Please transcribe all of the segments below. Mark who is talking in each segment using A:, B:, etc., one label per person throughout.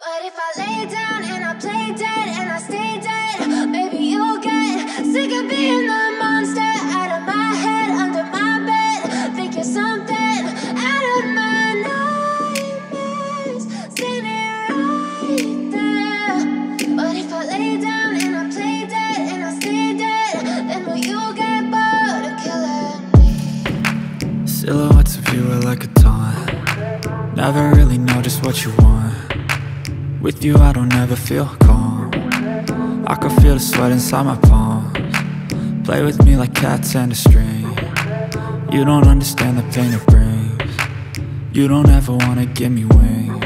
A: But if I lay down and I play dead and I stay dead, maybe you'll get sick of being the monster out of my head, under my bed. Think you're something out of my nightmares, standing right there. But if I lay down and I play dead and I stay dead, then will you get bored of killing me?
B: Silhouettes of you are like a taunt. Never really know just what you want. With you I don't ever feel calm. I can feel the sweat inside my palms. Play with me like cats and a string. You don't understand the pain it brings. You don't ever wanna give me wings.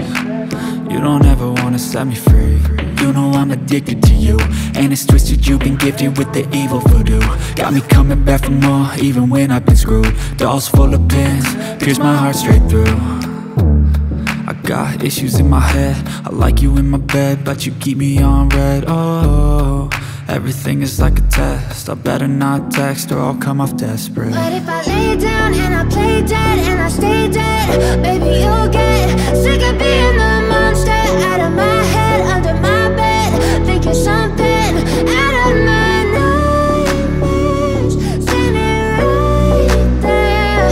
B: You don't ever wanna set me free. You know I'm addicted to you, and it's twisted, you've been gifted with the evil voodoo. Got me coming back for more, even when I've been screwed. Dolls full of pins, pierce my heart straight through. I got issues in my head, I like you in my bed, but you keep me on red. Oh, everything is like a test, I better not text or I'll come off desperate.
A: But if I lay down and I play dead and I stay dead, maybe you'll get sick of being the monster out of my head, under my bed. Think you're something out of my nightmares, standing right there.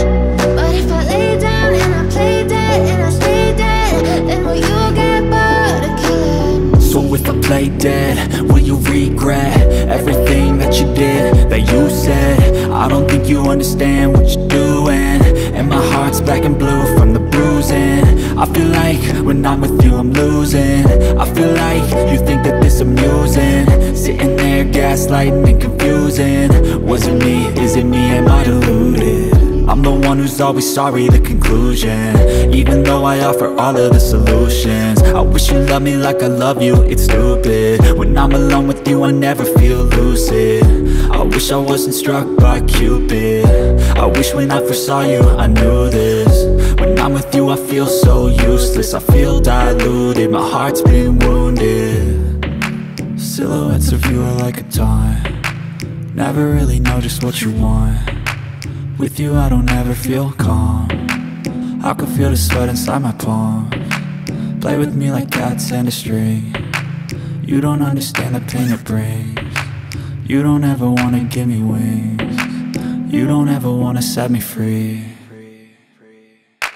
A: But if I lay down and I play dead and I stay dead, then will you get bored of killing me?
B: So if I play dead, will you regret everything that you did, that you said? I don't think you understand what you're doing, and my heart's black and blue from the bruising. I feel like when I'm with you I'm losing. I feel like you think that this amusing, sitting there gaslighting and confusing. Was it me? Is it me? Am I deluded? I'm the one who's always sorry, the conclusion, even though I offer all of the solutions. I wish you loved me like I love you, it's stupid. When I'm alone with you I never feel lucid. I wish I wasn't struck by Cupid. I wish when I first saw you I knew this. When I'm with you I feel so useless, I feel diluted, my heart's been wounded. Silhouettes of you are like a taunt. Never really know just what you want. With you I don't ever feel calm. I can feel the sweat inside my palms. Play with me like cats and a string. You don't understand the pain it brings. You don't ever wanna give me wings. You don't ever wanna set me free.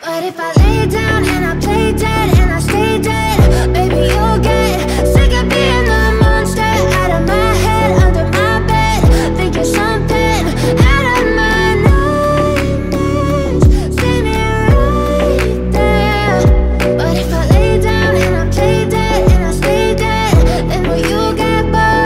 A: But if I lay down and I play dead and I stay dead,